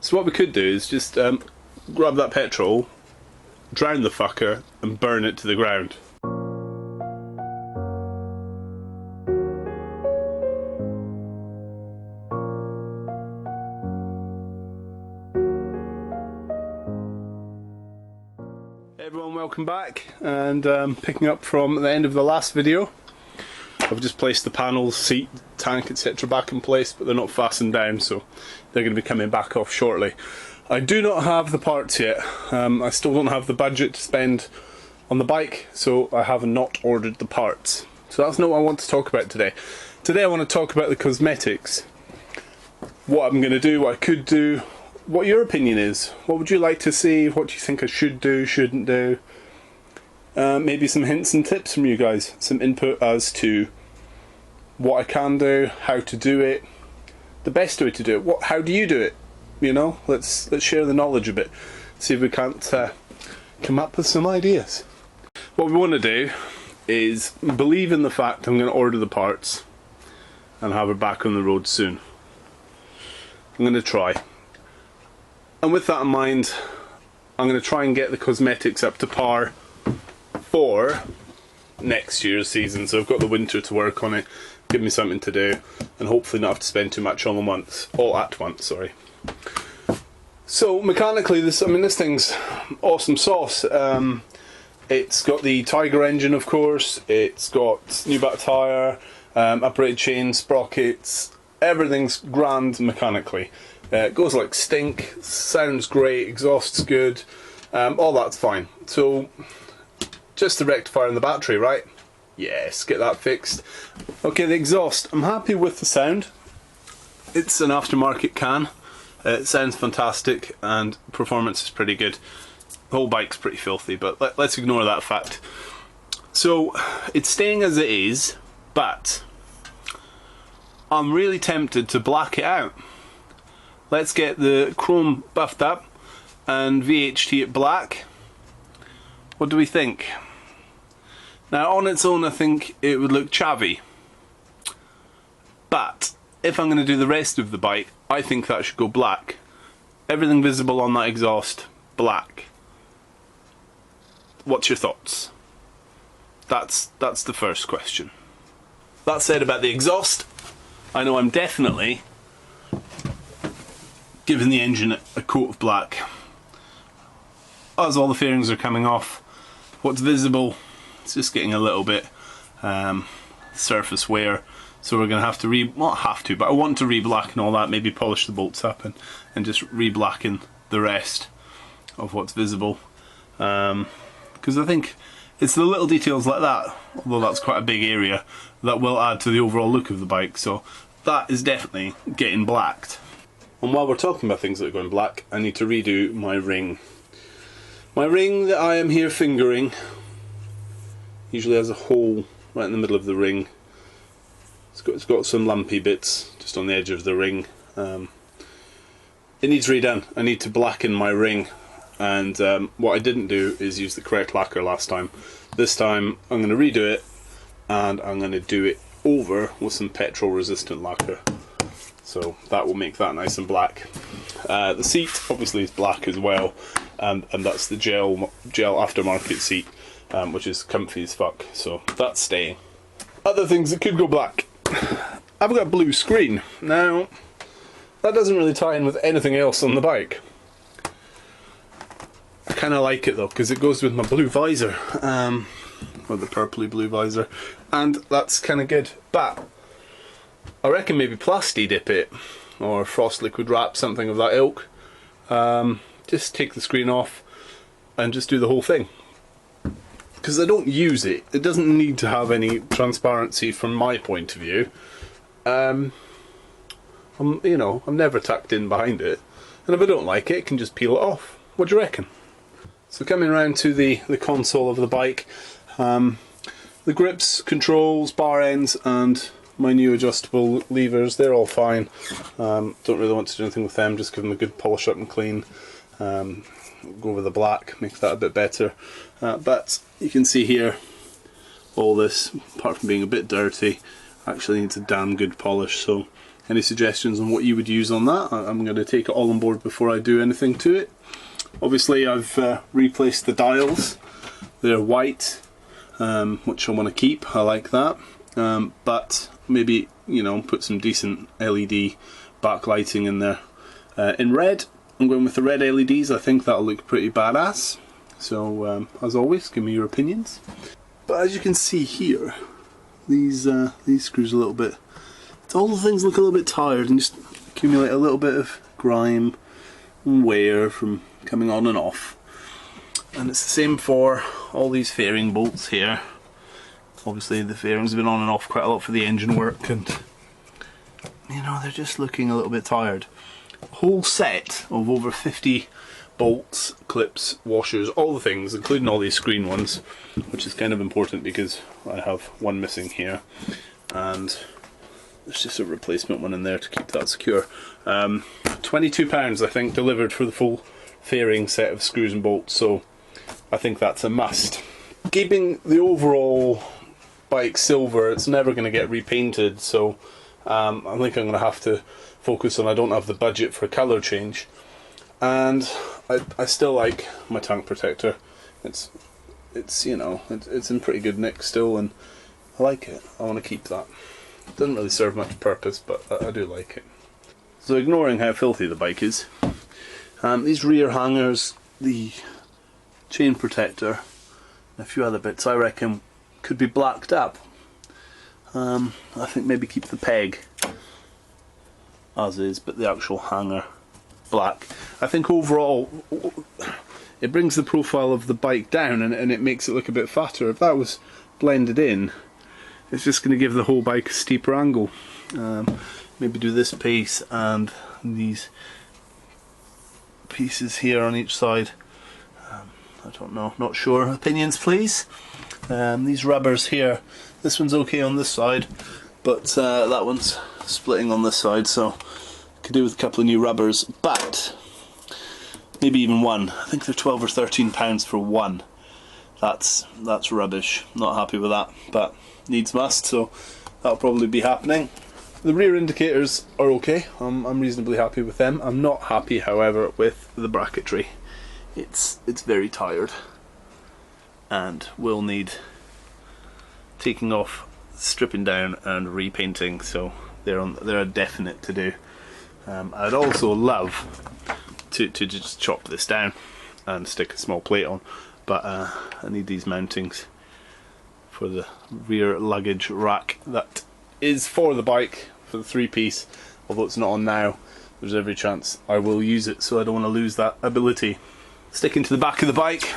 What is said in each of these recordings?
So what we could do is just grab that petrol, drown the fucker and burn it to the ground. Hey everyone, welcome back, and picking up from the end of the last video. I've just placed the panels, seat, tank, etc. back in place, but they're not fastened down, so they're going to be coming back off shortly. I do not have the parts yet. I still don't have the budget to spend on the bike, so I have not ordered the parts. So that's not what I want to talk about today. Today I want to talk about the cosmetics. What I'm going to do, what I could do, what your opinion is. What would you like to see? What do you think I should do, shouldn't do? Maybe some hints and tips from you guys. Some input as to what I can do, how to do it, the best way to do it. How do you do it? You know, let's share the knowledge a bit. See if we can't come up with some ideas. What we want to do is believe in the fact I'm going to order the parts and have her back on the road soon. I'm going to try. And with that in mind, I'm going to try and get the cosmetics up to par for next year's season. So I've got the winter to work on it, give me something to do, and hopefully not have to spend too much all at once. Sorry. So mechanically, this thing's awesome sauce. It's got the Tiger engine, of course. It's got new back tyre, uprated chain, sprockets. Everything's grand mechanically. It goes like stink, sounds great, exhaust's good, all that's fine. So just the rectifier and the battery, right? Yes, get that fixed. Okay, the exhaust. I'm happy with the sound. It's an aftermarket can. It sounds fantastic and performance is pretty good. The whole bike's pretty filthy, but let's ignore that fact. So it's staying as it is, but I'm really tempted to black it out. Let's get the chrome buffed up and VHT it black. What do we think? Now on its own I think it would look chavvy, but if I'm going to do the rest of the bike, I think that should go black. Everything visible on that exhaust, black. What's your thoughts? That's the first question. That said about the exhaust, I know I'm definitely giving the engine a coat of black. As all the fairings are coming off, what's visible, it's just getting a little bit surface wear, so we're going to have to not have to, but I want to re-blacken all that, maybe polish the bolts up and just re-blacken the rest of what's visible, because I think it's the little details like that, although that's quite a big area, that will add to the overall look of the bike, so that is definitely getting blacked. And while we're talking about things that are going black, I need to redo my ring. My ring that I am here fingering usually has a hole right in the middle of the ring. It's got some lumpy bits just on the edge of the ring. It needs redone. I need to blacken my ring, and what I didn't do is use the correct lacquer last time. This time I'm going to redo it, and I'm going to do it over with some petrol resistant lacquer. So that will make that nice and black. The seat obviously is black as well, and that's the gel aftermarket seat, which is comfy as fuck, so that's staying. Other things that could go black. I've got a blue screen. Now, that doesn't really tie in with anything else on the bike. I kind of like it though, because it goes with my blue visor, or the purpley blue visor, and that's kind of good. But I reckon maybe plasti dip it, or frost liquid wrap, something of that ilk. Just take the screen off and just do the whole thing. Because I don't use it, it doesn't need to have any transparency from my point of view. I'm never tucked in behind it, and if I don't like it, I can just peel it off. What do you reckon? So coming around to the console of the bike, the grips, controls, bar ends, and my new adjustable levers, they're all fine. Don't really want to do anything with them, just give them a good polish up and clean. Go with the black, make that a bit better. But you can see here, all this, apart from being a bit dirty, actually needs a damn good polish, so any suggestions on what you would use on that. I'm going to take it all on board before I do anything to it. Obviously I've replaced the dials. They're white, which I want to keep. I like that. But maybe, you know, put some decent LED backlighting in there. In red, I'm going with the red LEDs. I think that'll look pretty badass. So as always, give me your opinions. But as you can see here, these screws a little bit, all the things look a little bit tired and just accumulate a little bit of grime and wear from coming on and off. And it's the same for all these fairing bolts here. Obviously the fairings have been on and off quite a lot for the engine work, and you know, they're just looking a little bit tired. A whole set of over 50 bolts, clips, washers, all the things, including all these screen ones, which is kind of important because I have one missing here, and there's just a replacement one in there to keep that secure. £22 I think delivered for the full fairing set of screws and bolts, so I think that's a must. Keeping the overall bike silver, it's never going to get repainted, so I think I'm going to have to focus on, I don't have the budget for a colour change. And I still like my tank protector. It's you know, it's in pretty good nick still, and I like it. I want to keep that. It doesn't really serve much purpose, but I do like it. So ignoring how filthy the bike is, these rear hangers, the chain protector, and a few other bits I reckon could be blacked up. I think maybe keep the peg as is, but the actual hanger black. I think overall it brings the profile of the bike down, and it makes it look a bit fatter. If that was blended in, it's just going to give the whole bike a steeper angle. Maybe do this piece and these pieces here on each side. I don't know, not sure. Opinions please. These rubbers here, this one's okay on this side, but that one's splitting on this side, so could do with a couple of new rubbers, but maybe even one. I think they're £12 or £13 for one. That's rubbish. Not happy with that, but needs must, so that'll probably be happening. The rear indicators are okay. I'm reasonably happy with them. I'm not happy, however, with the bracketry. It's very tired and will need taking off, stripping down and repainting, so they're a definite to do. I'd also love to just chop this down and stick a small plate on, but I need these mountings for the rear luggage rack that is for the bike, for the 3-piece, although it's not on now. There's every chance I will use it, so I don't want to lose that ability. Sticking to the back of the bike,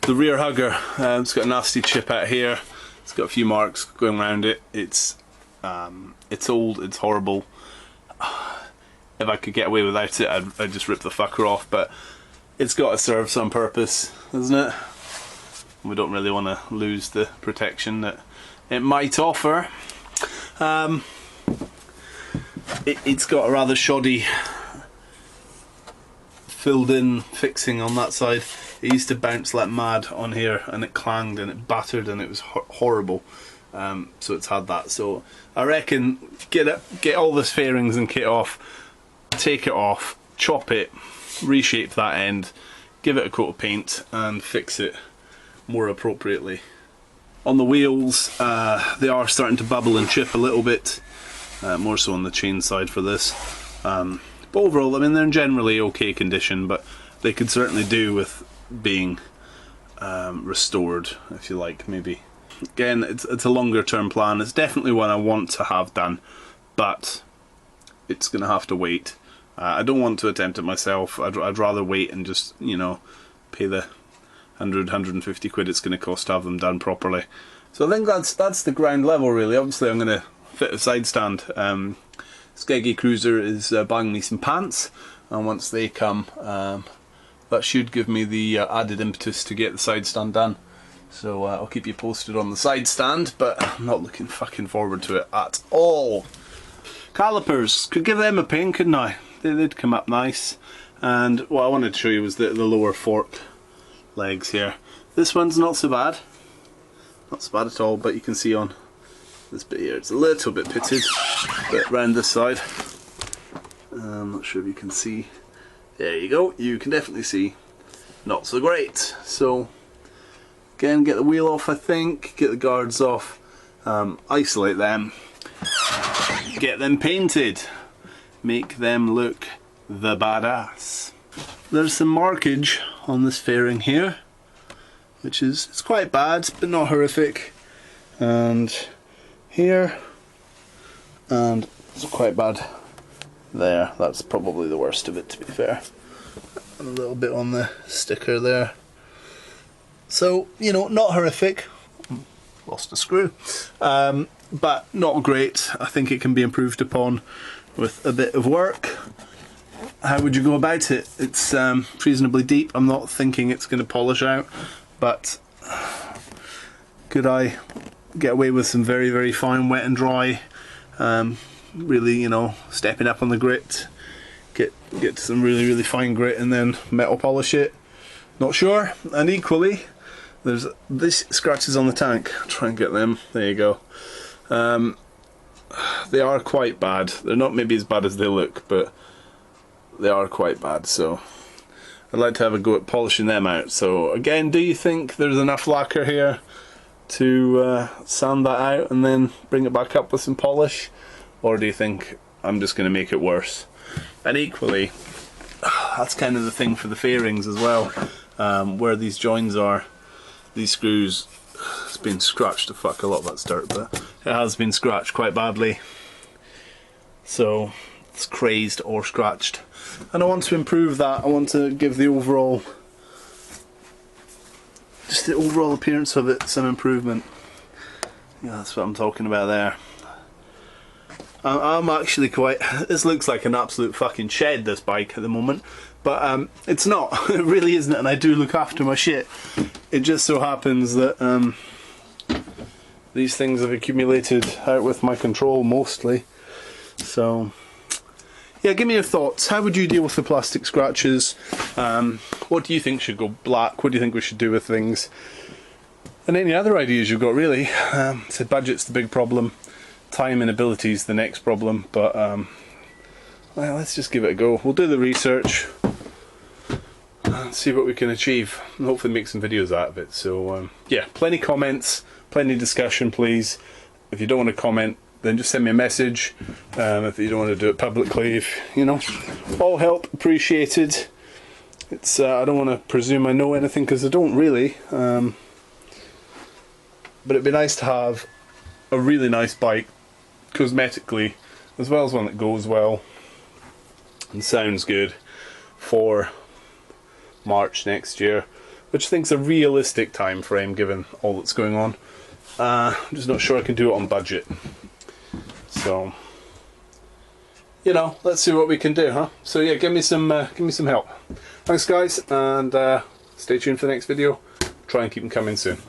the rear hugger, it's got a nasty chip out here. It's got a few marks going around it. It's old, it's horrible. If I could get away without it, I'd just rip the fucker off, but it's got to serve some purpose, doesn't it? We don't really want to lose the protection that it might offer. It's got a rather shoddy filled in fixing on that side. It used to bounce like mad on here, and it clanged and it battered and it was horrible. So it's had that. So I reckon get all the fairings and kit off, take it off, chop it, reshape that end, give it a coat of paint and fix it more appropriately. On the wheels, they are starting to bubble and chip a little bit, more so on the chain side for this. But overall, I mean, they're in generally okay condition, but they could certainly do with being restored, if you like, maybe. Again, it's a longer term plan. It's definitely one I want to have done, but it's going to have to wait. I don't want to attempt it myself. I'd rather wait and just, you know, pay the 150 quid it's going to cost to have them done properly. So I think that's the ground level, really. Obviously I'm going to fit a side stand. Skeggy Cruiser is buying me some pants, and once they come, that should give me the added impetus to get the side stand done. So I'll keep you posted on the side stand, but I'm not looking fucking forward to it at all. Calipers, could give them a paint, couldn't I? They'd come up nice. And what I wanted to show you was the lower fork legs here. This one's not so bad. Not so bad at all, but you can see on this bit here, it's a little bit pitted. bit round this side. I'm not sure if you can see. There you go, you can definitely see. Not so great. So again, get the wheel off, I think, get the guards off, isolate them, get them painted, make them look the badass. There's some markage on this fairing here, which is, it's quite bad but not horrific, and here, and it's quite bad there. That's probably the worst of it, to be fair. And a little bit on the sticker there. So, you know, not horrific. Lost a screw. But not great. I think it can be improved upon with a bit of work. How would you go about it? It's reasonably deep. I'm not thinking it's going to polish out, but could I get away with some very, very fine wet and dry? Really, you know, stepping up on the grit, get to some really, really fine grit and then metal polish it. Not sure. And equally, there's these scratches on the tank. I'll try and get them. There you go. They are quite bad. They're not maybe as bad as they look, but they are quite bad. So I'd like to have a go at polishing them out. So again, do you think there's enough lacquer here to sand that out and then bring it back up with some polish? Or do you think I'm just going to make it worse? And equally, that's kind of the thing for the fairings as well. Where these joins are, these screws, it's been scratched to fuck. A lot of that's dirt, but it has been scratched quite badly. So it's crazed or scratched. And I want to improve that. I want to give the overall, just the overall appearance of it some improvement. Yeah, that's what I'm talking about there. I'm actually quite, this looks like an absolute fucking shed, this bike at the moment, but it's not. It really isn't, and I do look after my shit. It just so happens that these things have accumulated out with my control mostly. So yeah, give me your thoughts. How would you deal with the plastic scratches? What do you think should go black? What do you think we should do with things? And any other ideas you've got, really. So budget's the big problem. Time and ability is the next problem, but well, let's just give it a go. We'll do the research and see what we can achieve, and hopefully make some videos out of it. So yeah, plenty comments, plenty discussion, please. If you don't want to comment, then just send me a message. If you don't want to do it publicly, if you know, all help appreciated. It's I don't want to presume I know anything, because I don't really, but it'd be nice to have a really nice bike cosmetically, as well as one that goes well and sounds good for March next year, which I think is a realistic time frame given all that's going on. I'm just not sure I can do it on budget. So, you know, let's see what we can do, huh? So yeah, give me some help. Thanks guys, and stay tuned for the next video. Try and keep them coming soon.